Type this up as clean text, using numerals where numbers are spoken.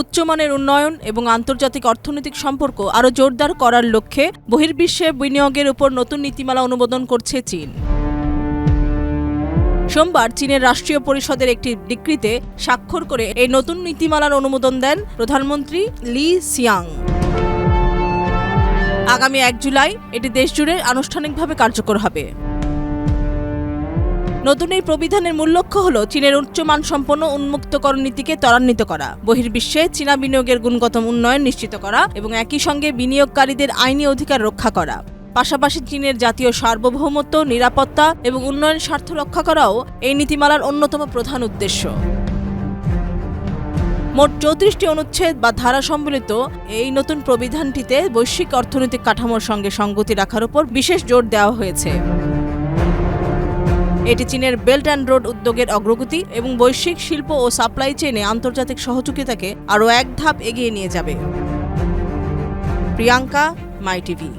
উচ্চমানের উন্নয়ন এবং আন্তর্জাতিক অর্থনৈতিক সম্পর্ক আরও জোরদার করার লক্ষ্যে বহির্বিশ্বে বিনিয়োগের উপর নতুন নীতিমালা অনুমোদন করছে চীন। সোমবার চীনের রাষ্ট্রীয় পরিষদের একটি ডিক্রিতে স্বাক্ষর করে এই নতুন নীতিমালার অনুমোদন দেন প্রধানমন্ত্রী লি সিয়াং। আগামী ১ জুলাই এটি দেশজুড়ে আনুষ্ঠানিকভাবে কার্যকর হবে। নতুন এই প্রবিধানের মূল লক্ষ্য হল চীনের উচ্চমানসম্পন্ন উন্মুক্তকরণ নীতিকে ত্বরান্বিত করা, বহির্বিশ্বে চীনা বিনিয়োগের গুণগত উন্নয়ন নিশ্চিত করা এবং একই সঙ্গে বিনিয়োগকারীদের আইনি অধিকার রক্ষা করা। পাশাপাশি চীনের জাতীয় সার্বভৌমত্ব, নিরাপত্তা এবং উন্নয়ন স্বার্থ রক্ষা করাও এই নীতিমালার অন্যতম প্রধান উদ্দেশ্য। মোট ৩৪টি অনুচ্ছেদ বা ধারা সম্বলিত এই নতুন প্রবিধানটিতে বৈশ্বিক অর্থনৈতিক কাঠামোর সঙ্গে সঙ্গতি রাখার উপর বিশেষ জোর দেওয়া হয়েছে। এটি চীনের বেল্ট অ্যান্ড রোড উদ্যোগের অগ্রগতি এবং বৈশ্বিক শিল্প ও সাপ্লাই চেইনে আন্তর্জাতিক সহযোগিতাকে আরও এক ধাপ এগিয়ে নিয়ে যাবে। প্রিয়াঙ্কা, মাই টিভি।